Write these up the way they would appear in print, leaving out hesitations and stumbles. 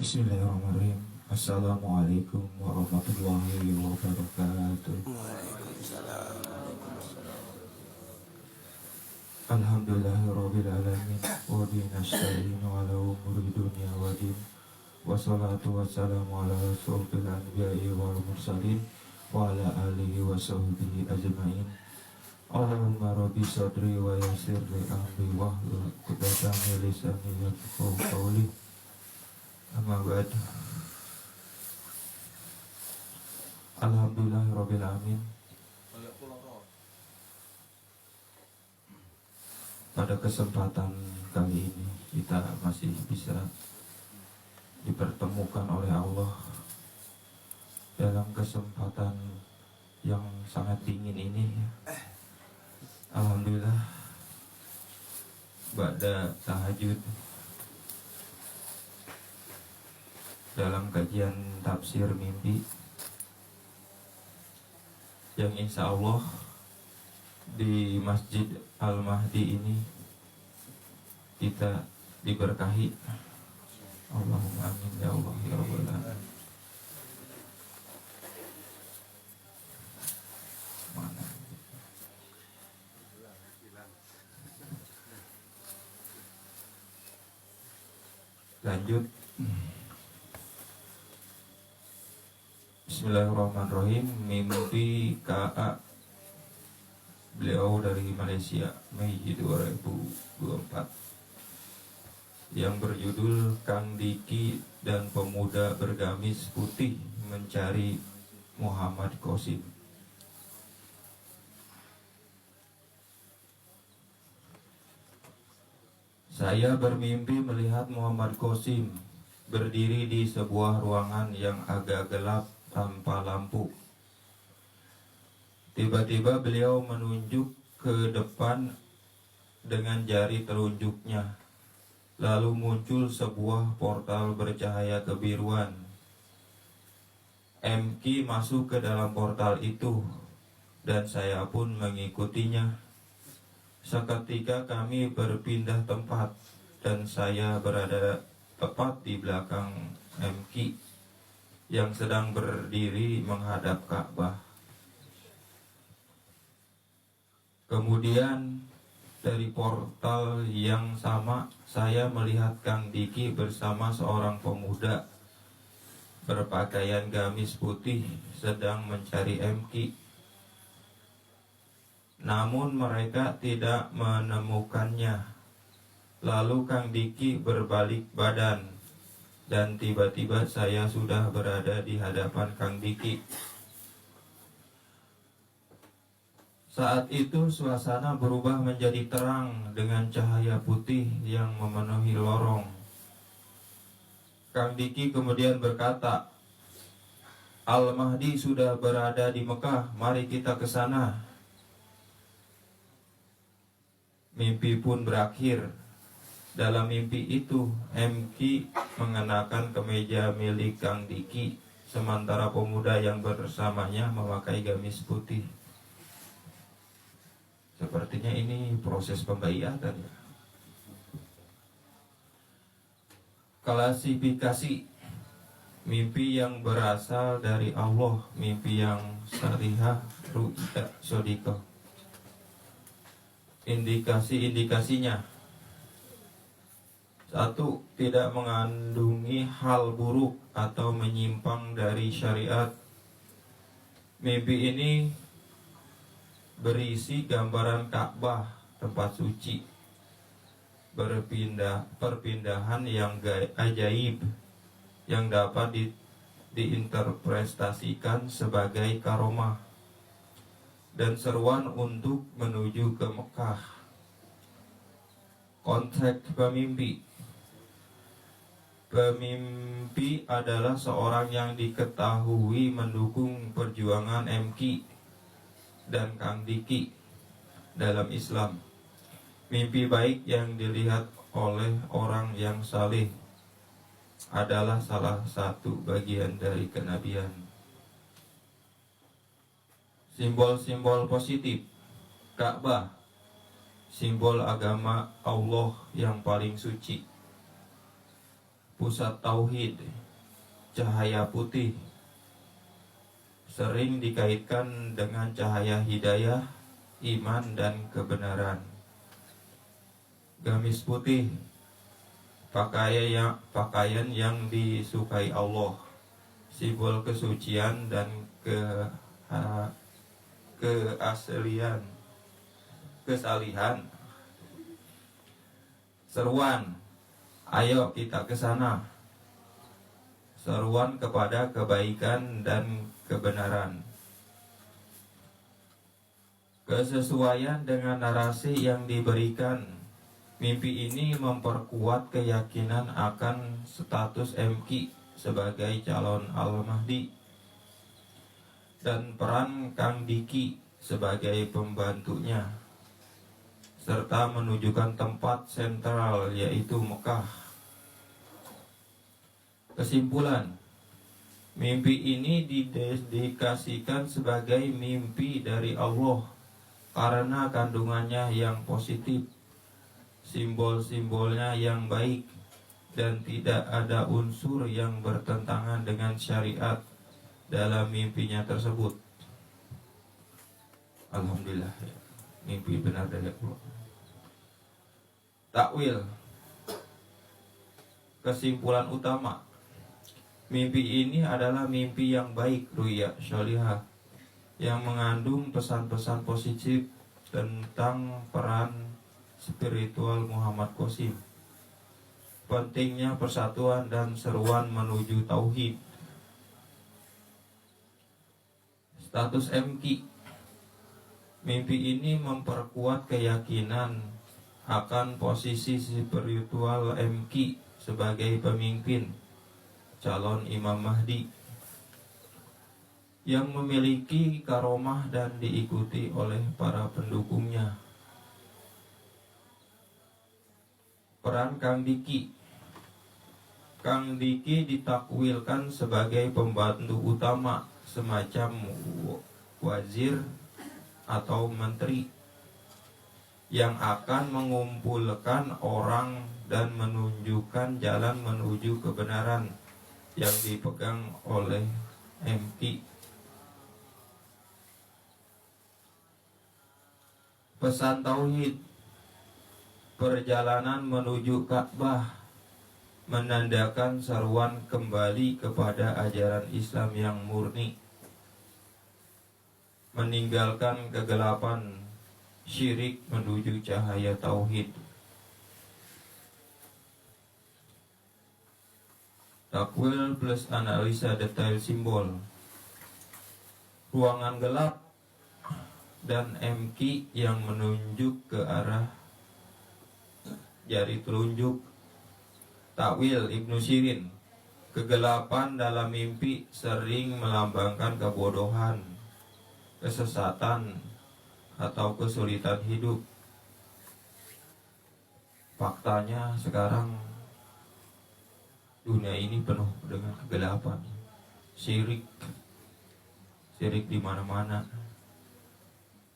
Bismillahirrahmanirrahim. Assalamualaikum warahmatullahi wabarakatuh. Waalaikumsalam. Alhamdulillahirabbil alamin wa bihi nasta'inu ala umuri dunya wa din. Wassalatu wassalamu ala asyrofil anbiya'i wal mursalin wa ala alihi wa sahbihi ajma'in. Allahumma rabbi sadri wa yassir li amri wahlul 'uqdatam min lisani yafqahu qawli. Amma ba'd. Alhamdulillahirabbil alamin. Pada kesempatan kali ini kita masih bisa dipertemukan oleh Allah dalam kesempatan yang sangat dingin ini. Alhamdulillah, ba'da tahajud dalam kajian tafsir mimpi yang insya Allah di Masjid Al-Mahdi ini kita diberkahi. Allahumma amin ya Allah ya Rabbal alamin. Mana? Lanjut. Bismillahirrahmanirrahim. Mimpi KA, beliau dari Malaysia, Mei 2024, yang berjudul Kang Diki dan Pemuda Bergamis Putih Mencari Muhammad Qasim. Saya bermimpi melihat Muhammad Qasim berdiri di sebuah ruangan yang agak gelap tanpa lampu. Tiba-tiba beliau menunjuk ke depan dengan jari telunjuknya. Lalu muncul sebuah portal bercahaya kebiruan. MQ masuk ke dalam portal itu dan saya pun mengikutinya. Seketika kami berpindah tempat dan saya berada tepat di belakang MQ yang sedang berdiri menghadap Ka'bah. Kemudian dari portal yang sama saya melihat Kang Diki bersama seorang pemuda berpakaian gamis putih sedang mencari MQ. Namun mereka tidak menemukannya. Lalu Kang Diki berbalik badan dan tiba-tiba saya sudah berada di hadapan Kang Diki. Saat itu suasana berubah menjadi terang dengan cahaya putih yang memenuhi lorong. Kang Diki kemudian berkata, "Al-Mahdi sudah berada di Mekah, mari kita ke sana." Mimpi pun berakhir. Dalam mimpi itu, MQ mengenakan kemeja milik Kang Diki, sementara pemuda yang bersamanya memakai gamis putih. Sepertinya ini proses pembaiatan ya. Klasifikasi mimpi yang berasal dari Allah, mimpi yang sarihah, ru'ya, sodikoh. Indikasi-indikasinya: 1. Tidak mengandungi hal buruk atau menyimpang dari syariat. Mimpi ini berisi gambaran Ka'bah, tempat suci, perpindahan yang ajaib yang dapat diinterpretasikan sebagai karomah, dan seruan untuk menuju ke Mekah. Konteks pemimpi: pemimpi adalah seorang yang diketahui mendukung perjuangan MQ dan Kang Diki dalam Islam. Mimpi baik yang dilihat oleh orang yang saleh adalah salah satu bagian dari kenabian. Simbol-simbol positif: Ka'bah, simbol agama Allah yang paling suci. pusat tauhid, cahaya putih, sering dikaitkan dengan cahaya hidayah, iman dan kebenaran. Gamis putih, pakaian yang disukai Allah, simbol kesucian dan keaslian, kesalihan. Seruan, ayo kita ke sana. Seruan kepada kebaikan dan kebenaran. Kesesuaian dengan narasi yang diberikan. Mimpi ini memperkuat keyakinan akan status MQ sebagai calon Al-Mahdi dan peran Kang Diki sebagai pembantunya, serta menunjukkan tempat sentral yaitu Mekah. Kesimpulan, mimpi ini didedikasikan sebagai mimpi dari Allah karena kandungannya yang positif, simbol-simbolnya yang baik, dan tidak ada unsur yang bertentangan dengan syariat dalam mimpinya tersebut. Alhamdulillah, mimpi benar dari Allah. Takwil. Kesimpulan utama, mimpi ini adalah mimpi yang baik, ruya syalihah, yang mengandung pesan-pesan positif tentang peran spiritual Muhammad Qasim, pentingnya persatuan dan seruan menuju tauhid. Status MQ. Mimpi ini memperkuat keyakinan akan posisi spiritual MQ sebagai pemimpin calon Imam Mahdi yang memiliki karomah dan diikuti oleh para pendukungnya. Peran Kang Diki. Kang Diki ditakwilkan sebagai pembantu utama, semacam wazir atau menteri yang akan mengumpulkan orang dan menunjukkan jalan menuju kebenaran yang dipegang oleh MQ. Pesan tauhid. Perjalanan menuju Ka'bah menandakan seruan kembali kepada ajaran Islam yang murni, meninggalkan kegelapan syirik menuju cahaya tauhid. Takwil plus analisa detail simbol. Ruangan gelap dan MQ yang menunjuk ke arah jari telunjuk. Takwil Ibnu Sirin. Kegelapan dalam mimpi sering melambangkan kebodohan, kesesatan, atau kesulitan hidup. Faktanya sekarang dunia ini penuh dengan kegelapan, syirik di mana-mana,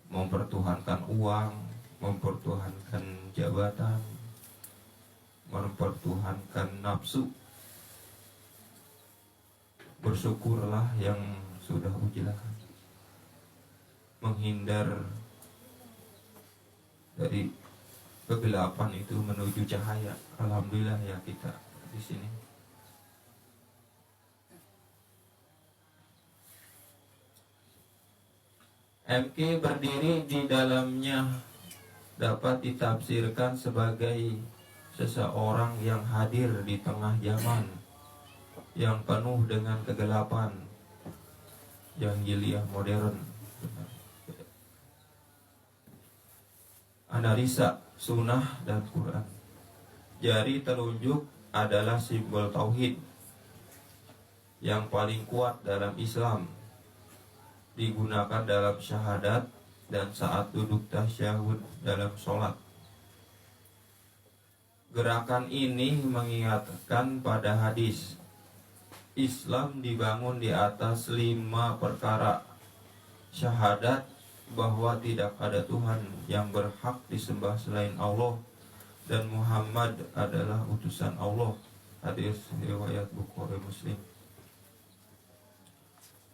mempertuhankan uang, mempertuhankan jabatan, mempertuhankan nafsu. Bersyukurlah yang sudah ujilah, menghindar dari kegelapan itu menuju cahaya. Alhamdulillah ya kita di sini. MQ berdiri di dalamnya dapat ditafsirkan sebagai seseorang yang hadir di tengah zaman yang penuh dengan kegelapan, jahiliyah modern. Analisa sunnah dan Quran. Jari telunjuk adalah simbol tauhid yang paling kuat dalam Islam, digunakan dalam syahadat dan saat duduk tasyahud dalam sholat. Gerakan ini mengingatkan pada hadis Islam dibangun di atas 5 perkara: syahadat bahwa tidak ada Tuhan yang berhak disembah selain Allah dan Muhammad adalah utusan Allah; Hadis riwayat Bukhari Muslim.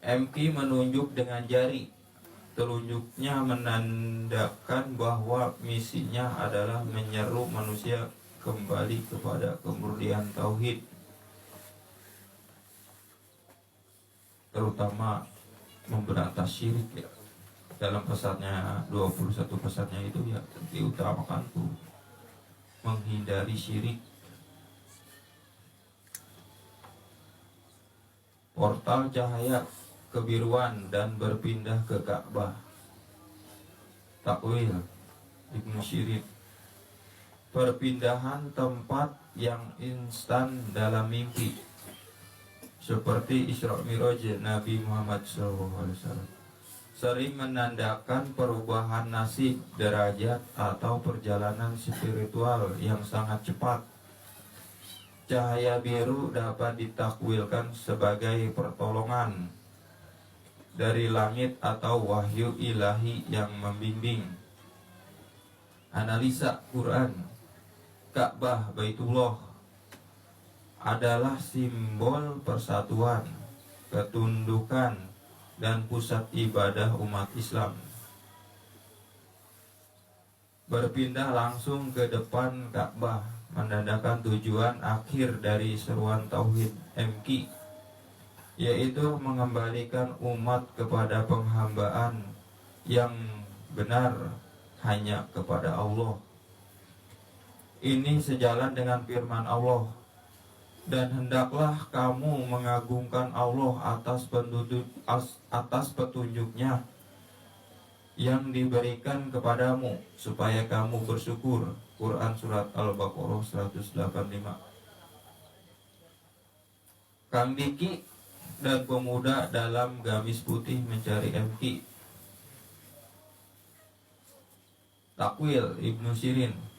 MQ menunjuk dengan jari. Telunjuknya menandakan bahwa misinya adalah menyeru manusia kembali kepada kemurnian tauhid, terutama memberantas syirik ya. Dalam pesannya 21 pesannya itu ya diutamakan tuh menghindari syirik. Portal cahaya kebiruan dan berpindah ke Ka'bah. Takwil Ibnu Syirin. Perpindahan tempat yang instan dalam mimpi, seperti Isra Mi'raj Nabi Muhammad SAW, sering menandakan perubahan nasib, derajat, atau perjalanan spiritual yang sangat cepat. Cahaya biru dapat ditakwilkan sebagai pertolongan dari langit atau wahyu ilahi yang membimbing. Analisa Quran. Ka'bah Baitullah adalah simbol persatuan, ketundukan, dan pusat ibadah umat Islam. Berpindah langsung ke depan Ka'bah menandakan tujuan akhir dari seruan Tauhid MQ, yaitu mengembalikan umat kepada penghambaan yang benar hanya kepada Allah. Ini sejalan dengan firman Allah, dan hendaklah kamu mengagungkan Allah atas petunjuknya yang diberikan kepadamu supaya kamu bersyukur. Quran Surat Al-Baqarah 185. Kang Diki dan pemuda dalam gamis putih mencari MQ. Takwil Ibnu Syirin.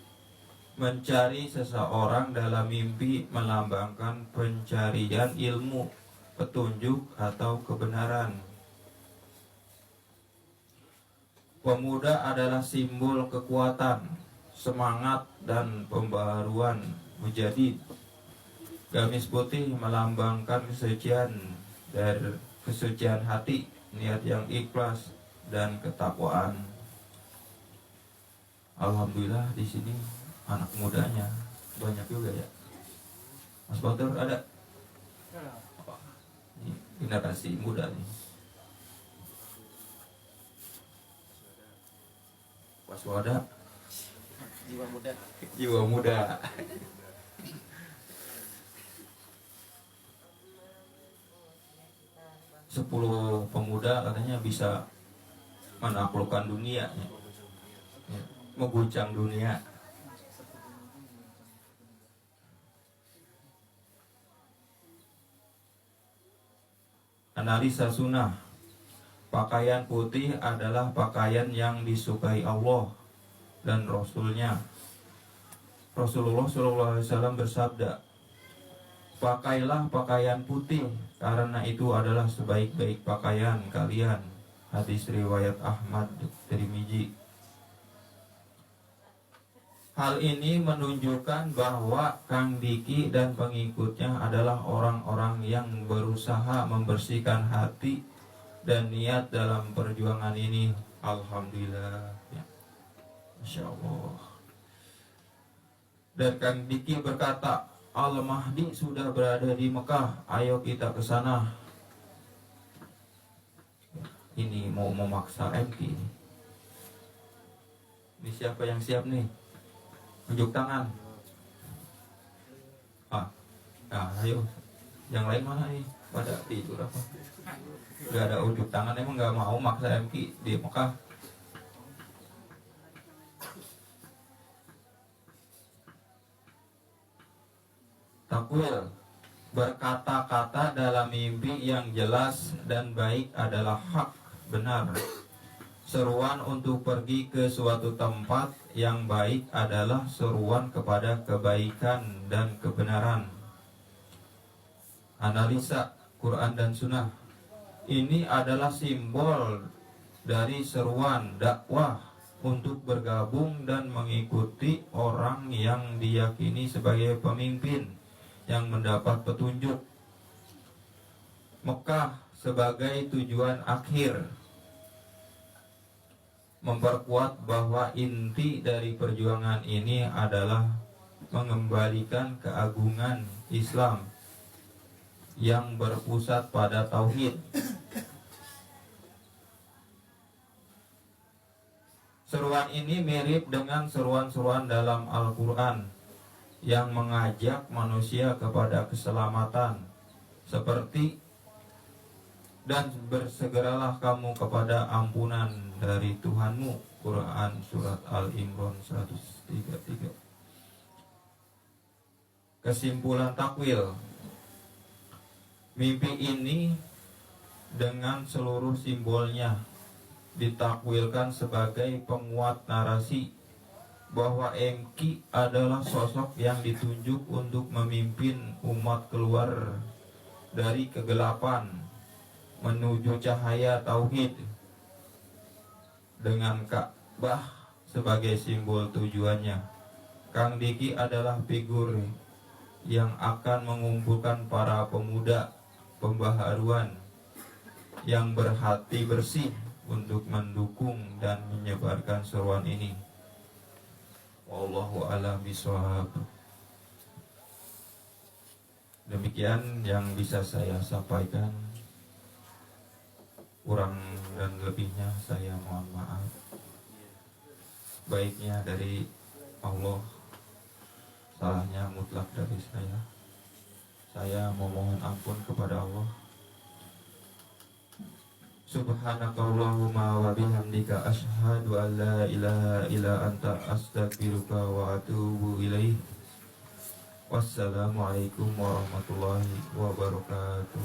Mencari seseorang dalam mimpi melambangkan pencarian ilmu, petunjuk, atau kebenaran. Pemuda adalah simbol kekuatan, semangat, dan pembaharuan mujadid. Gamis putih melambangkan kesucian hati, niat yang ikhlas, dan ketakwaan. Alhamdulillah di sini anak mudanya banyak juga ya. Mas Batur ada? Ini generasi muda nih. Waswada. Jiwa muda. Jiwa muda. Sepuluh pemuda katanya bisa menaklukkan dunia ya. Mengguncang dunia. Analisa sunnah. Pakaian putih adalah pakaian yang disukai Allah dan Rasulnya. Rasulullah SAW bersabda, pakailah pakaian putih, karena itu adalah sebaik-baik pakaian kalian. Hadis riwayat Ahmad Tirmizi. Hal ini menunjukkan bahwa Kang Diki dan pengikutnya adalah orang-orang yang berusaha membersihkan hati dan niat dalam perjuangan ini. Alhamdulillah ya. Masya Allah. Dan Kang Diki berkata, Al-Mahdi sudah berada di Mekah, ayo kita ke sana. Ini mau memaksa MQ ini. Ini siapa yang siap nih? Unjuk tangan. Ayo. Yang lain mana nih? Pada tidur apa? Gak ada unjuk tangan, emang gak mau maksa MQ di Mekah. Takwil. Berkata-kata dalam mimpi yang jelas dan baik adalah hak, benar. Seruan untuk pergi ke suatu tempat yang baik adalah seruan kepada kebaikan dan kebenaran. Analisa Quran dan Sunnah. Ini adalah simbol dari seruan dakwah untuk bergabung dan mengikuti orang yang diyakini sebagai pemimpin yang mendapat petunjuk. Mekah sebagai tujuan akhir, memperkuat bahwa inti dari perjuangan ini adalah mengembalikan keagungan Islam yang berpusat pada tauhid. Seruan ini mirip dengan seruan-seruan dalam Al-Quran yang mengajak manusia kepada keselamatan, seperti dan bersegeralah kamu kepada ampunan dari Tuhanmu. Quran Surat Al-Imran 133. Kesimpulan takwil. Mimpi ini dengan seluruh simbolnya ditakwilkan sebagai penguat narasi bahwa Engki adalah sosok yang ditunjuk untuk memimpin umat keluar dari kegelapan menuju cahaya tauhid, dengan Ka'bah sebagai simbol tujuannya. Kang Diki adalah figur yang akan mengumpulkan para pemuda pembaharuan yang berhati bersih untuk mendukung dan menyebarkan seruan ini. Wallahu a'lam bishawab. Demikian yang bisa saya sampaikan. Kurang dan lebihnya saya mohon maaf. Baiknya dari Allah, salahnya mutlak dari saya. Saya memohon ampun kepada Allah. Subhanakallahumma wa bihamdika asyhadu an la ilaha illa anta astaghfiruka wa atubu ilaih. Wassalamualaikum warahmatullahi wabarakatuh.